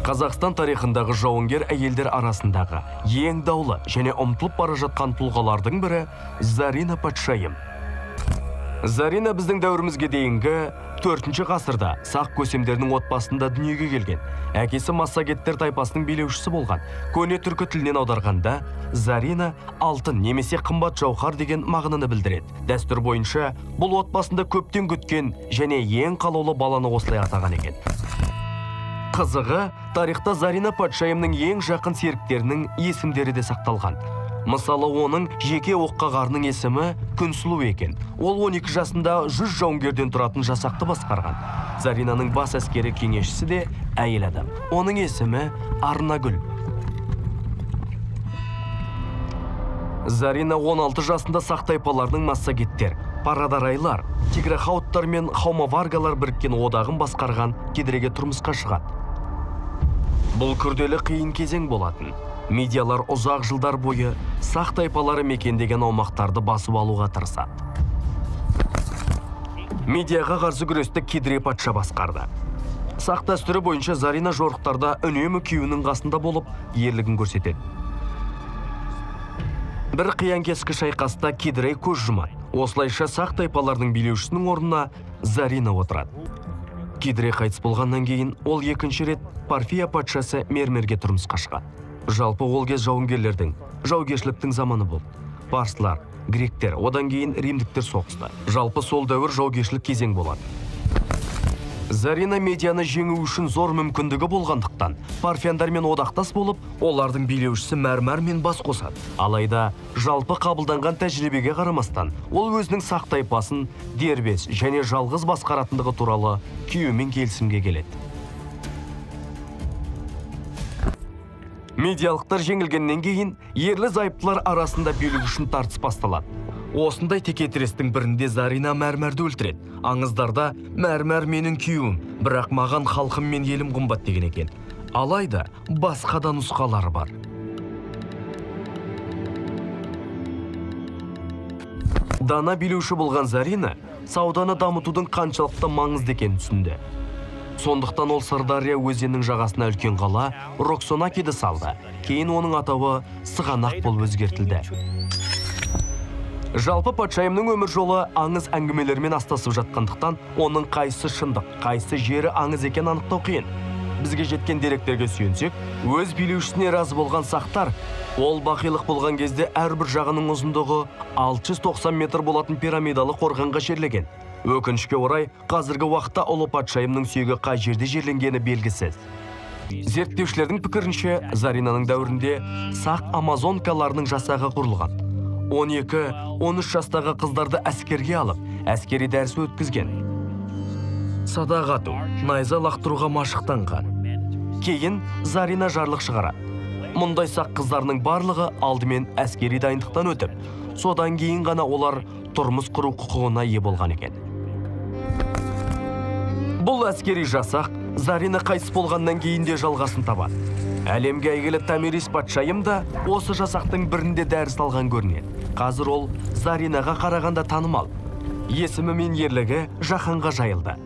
Қазақстан тарихындағы жауынгер әйелдер арасындағы ең даулы және ұмтылып бара жатқан тұлғалардың бірі Зарина Патшайым. Зарина біздің дәуірімізге дейінгі 4-ші ғасырда сақ көсемдерінің отбасында дүниеге келген. Әкесі массагеттер тайпасының билеушісі болған. Көне түркі тілінен аударғанда Зарина алтын немесе қымбат жауһар деген мағынаны білдіреді. Дәстүр бойынша бұл отбасында көптен күткен және ең қалаулы баланы осылай атаған екен. Қызығы, тарихта Зарина Патшайымның ең жақын серіктерінің есімдері де сақталған. Мысалы, оның жеке оққағарының есімі Күнсұлу екен. Ол 12 жасында 100 жауынгерден тұратын жасақты басқарған. Заринаның бас әскери кеңесшісі де әйел адам. Оның есімі Арнагүл. Зарина 16 жасында сақ тайпаларының массагеттер, парадарайлар, тиграхауттар мен хаумаваргалар біріккен одағын басқарған кедіреге тұрмысқа шығады. Бұл күрделі қиын кезең болатын. Медиалар ұзақ жылдар бойы сақ тайпалары мекендеген аумақтарды басып алуға тырысады. Медиаға қарсы күресті Кедіре патша басқарды. Сақ дәстүрі бойынша Зарина жорықтарда үнемі күйеуінің қасында болып, ерлігін көрсетеді. Бір қиян-кескі шайқаста Кедіре көз жұмады. Осылайша сақ тайпалардың билеушісінің орнына Зарина отырады. Кедіре қайтыс болғаннан кейін ол екінші рет Парфия патшасы мермерге тұрмысқа шығады. Жалпы ол кез жауынгерлердің, жаугершіліктің заманы болды. Парсылар, гректер, одан кейін римдіктер соғысты. Жалпы сол дәуір жаугершілік кезең болады. Зарина медианы жеңу үшін зор мүмкіндігі болғандықтан, парфяндармен одақтас болып, олардың билеушісі мәрмәрмен бас қосады. Алайда, жалпы қабылданған тәжірибеге қарамастан, ол өзінің сақ тайпасын дербес және жалғыз басқаратындығы туралы күйеуімен келісімге келеді. Медиалықтар жеңілгеннен кейін, ерлі зайыптылар арасында билік үшін тартыс басталады. Осындай текетірестің бірінде Зарина мәрмәрді өлтіреді. Аңыздарда мәрмәр менің күйеуім, бірақ маған халқым мен елім қымбат деген екен. Алайда басқа да нұсқалары бар. Дана билеуші болған Зарина сауданы дамытудың қаншалықты маңызды екенін түсінді. Сондықтан ол Сырдария өзенінің жағасына үлкен қала Роксонакиді салды. Кейін оның атауы Сығанақ болып өзгертілді. Жалпы патшайымның өмір жолы аңыз әңгімелермен астасып жатқандықтан, оның қайсы шындық, қайсы жері аңыз екен анықтау қиын. Бізге жеткен деректерге сүйенсек, өз билеушісіне разы болған сақтар, ол бақилық болған кезде әрбір жағының ұзындығы 690 метр болатын пирамидалы қорғанға жерлеген. Өкінішке орай, қазіргі уақытта ұлы патшайымның сүйегі қай жерде жерленгені белгісіз. Зерттеушілердің пікірінше, Заринаның дәуірінде сақ амазонкаларының жасағы құрылған. 12-13 жастағы қыздарды әскерге алып, әскери дәріс өткізген. Садақ ату, найза лақтыруға машықтанған. Кейін Зарина жарлық шығарады. Мұндай сақ қыздарының барлығы алдымен әскери дайындықтан өтіп, содан кейін ғана олар тұрмыс құру құқығына ие болған екен. Бұл әскери жасақ Зарина қайтыс болғаннан кейін де жалғасын табады. Әлемге әйгілі Томирис патшайым да осы жасақтың бірінде дәріс алған көрінеді. Қазір ол Заринаға қарағанда танымал. Есімі мен ерлігі жаһанға жайылды.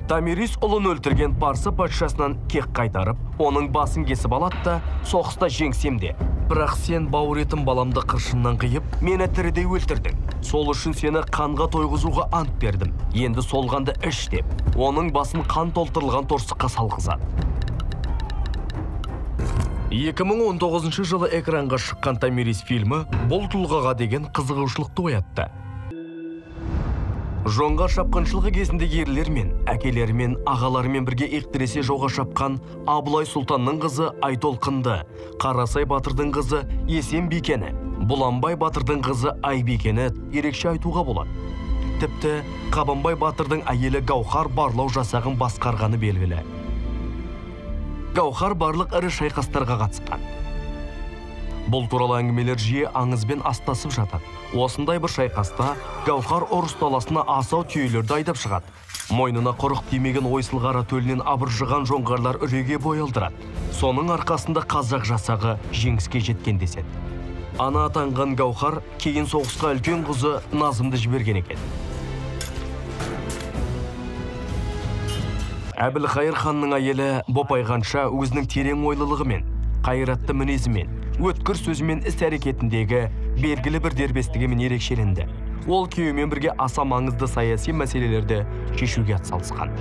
Томирис ұлын өлтірген парсы патшасынан кек қайтарып, оның басын кесіп алады да, соғыста жеңсем де. Бірақ сен бауыр етім баламды қыршыннан қиып, мені тірідей өлтірдің. Сол үшін сені қанға тойғызуға ант бердім. Енді солғанды іш деп, оның басын қан толтырылған торсыққа салғызады. 2019 жылы экранға шыққан Томирис фильмі бұл тұлғаға деген қызығушылықты оятты. Жоңғар шапқыншылығы кезінде ерлермен, әкелермен, ағаларымен бірге иқтіресе жоға шапқан Абылай Сұлтанның қызы Айтолқынды, Қарасай батырдың қызы Есен бикені, Бұланбай батырдың қызы Айбикені ерекше айтуға болады. Тіпті Қабанбай батырдың әйелі Гаухар барлау жасағын басқарғаны белгілі. Гаухар барлық ірі шайқастарға қатысқан. Бұл туралы әңгімелер жиі аңызбен астасып жатады. Осындай бір шайқаста Гаухар ұрыс даласына асау түйелерді айдап шығады. Мойнына құрық тимеген ойсылғара төлінен абыржыған жоңғарлар үреге бой алдырады. Соның арқасында қазақ жасағы жеңіске жеткен деседі. Ана атанған Гаухар кейін соғысқа үлкен қызы Назымды жіберген екен. Әбілқайыр ханның әйелі бопайғанша өзінің терең ойлылығымен, қайратты мінезімен, өткір сөзімен іс әрекетіндегі белгілі бір дербестігімен ерекшеленді. Ол күйеуімен бірге аса маңызды саяси мәселелерді шешуге атсалысқан.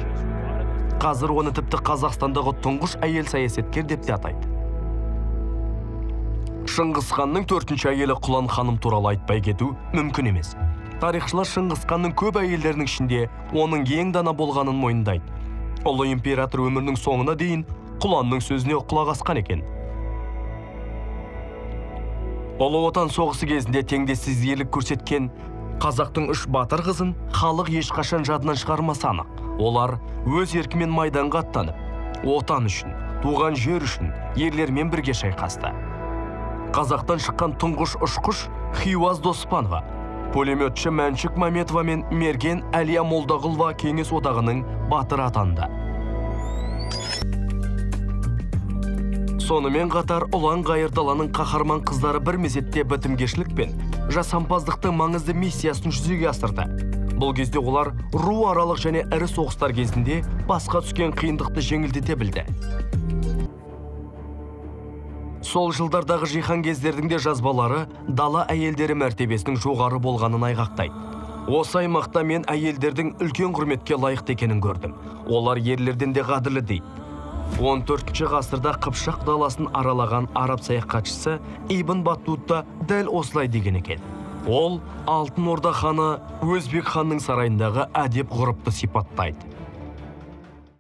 Қазір оны тіпті Қазақстандағы тұңғыш әйел саясаткер деп те атайды. Шыңғыс ханның 4-ші әйелі Құлан ханым туралы айтпай кету мүмкін емес. Тарихшылар Шыңғыс ханның көп әйелдерінің ішінде оның ең дана болғанын мойындайды. Ұлы император өмірінің соңына дейін Құланның сөзіне құлақ асқан екен. Ұлы Отан соғысы кезінде теңдессіз ерлік көрсеткен қазақтың 3 батыр қызын халық ешқашан жадынан шығармасы анық. Олар өз еркімен майданға аттанып, отан үшін, туған жер үшін ерлермен бірге шайқасты. Қазақтан шыққан тұңғыш ұшқыш Хиуаз Доспанова, пулеметші Мәншік Мәметова мен мерген Әлия Молдағұлова кеңес одағының батыры атанды. Сонымен қатар ұлан ғайыр даланың қаһарман қыздары бір мезетте бітімгершілік пен жасампаздықтың маңызды миссиясын жүзеге асырды. Бұл кезде олар ру аралық және ірі соғыстар кезінде басқа түскен қиындықты жеңілдете білді. Сол жылдардағы жиһан кездердің де жазбалары дала әйелдері мәртебесінің жоғары болғанын айғақтайды. Осы аймақта мен әйелдердің үлкен құрметке лайықты екенін көрдім. Олар ерлерден де қадірлі дейді. 14-ші ғасырда Қыпшақ даласын аралаған араб саяхатшысы Ибн Баттута дәл осылай деген екен. Ол Алтын Орда ханы Өзбек ханның сарайындағы әдеп ғұрыпты сипаттайды.